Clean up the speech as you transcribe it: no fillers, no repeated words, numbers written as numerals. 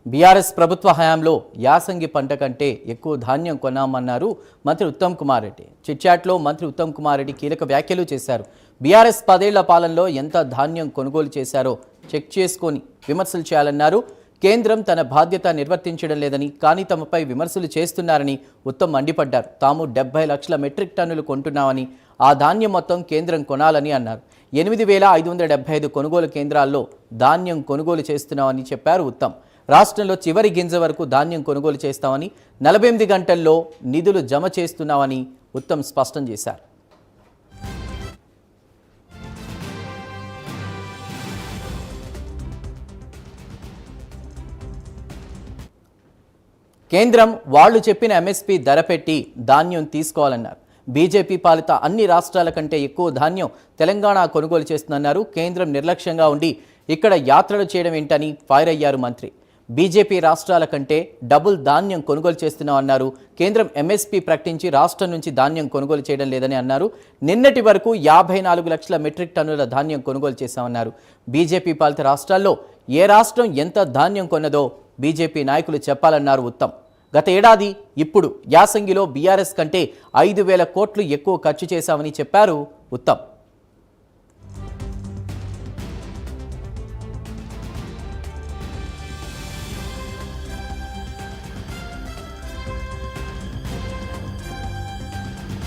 BRS ప్రభుత్వ హయాంలో యాసంగి పంట కంటే ఎక్కువ ధాన్యం కొన్నామన్నారు మంత్రి ఉత్తమ్ కుమార్ రెడ్డి. చిట్చాట్లో మంత్రి ఉత్తమ్ కుమార్ రెడ్డి కీలక వ్యాఖ్యలు చేశారు. బీఆర్ఎస్ 10 ఏళ్ల పాలనలో ఎంత ధాన్యం కొనుగోలు చేశారో చెక్ చేసుకొని విమర్శలు చేయాలన్నారు. కేంద్రం తన బాధ్యత నిర్వర్తించడం లేదని, కానీ తమపై విమర్శలు చేస్తున్నారని ఉత్తమ్ మండిపడ్డారు. తాము 70 లక్షల మెట్రిక్ టన్నులు కొంటున్నామని, ఆ ధాన్యం మొత్తం కేంద్రం కొనాలని అన్నారు. 8,575 కొనుగోలు కేంద్రాల్లో ధాన్యం కొనుగోలు చేస్తున్నామని చెప్పారు ఉత్తమ్. రాష్ట్రంలో చివరి గింజ వరకు ధాన్యం కొనుగోలు చేస్తామని, 48 గంటల్లో నిధులు జమ చేస్తున్నామని ఉత్తమ్ స్పష్టం చేశారు. కేంద్రం వాళ్లు చెప్పిన ఎంఎస్పీ ధర పెట్టి ధాన్యం తీసుకోవాలన్నారు. బీజేపీ పాలిత అన్ని రాష్ట్రాల కంటే ఎక్కువ ధాన్యం తెలంగాణ కొనుగోలు చేస్తుందన్నారు. కేంద్రం నిర్లక్ష్యంగా ఉండి ఇక్కడ యాత్రలు చేయడం ఏంటని ఫైర్ అయ్యారు మంత్రి. బీజేపీ రాష్ట్రాల కంటే డబుల్ ధాన్యం కొనుగోలు చేస్తున్నామన్నారు. కేంద్రం ఎంఎస్పీ ప్రకటించి రాష్ట్రం నుంచి ధాన్యం కొనుగోలు చేయడం లేదని అన్నారు. నిన్నటి వరకు 54 లక్షల మెట్రిక్ టన్నుల ధాన్యం కొనుగోలు చేశామన్నారు. బీజేపీ పాలిత రాష్ట్రాల్లో ఏ రాష్ట్రం ఎంత ధాన్యం కొన్నదో బీజేపీ నాయకులు చెప్పాలన్నారు ఉత్తమ్. గత ఏడాది ఇప్పుడు యాసంగిలో బీఆర్ఎస్ కంటే 5,000 కోట్లు ఎక్కువ ఖర్చు చేశామని చెప్పారు ఉత్తమ్.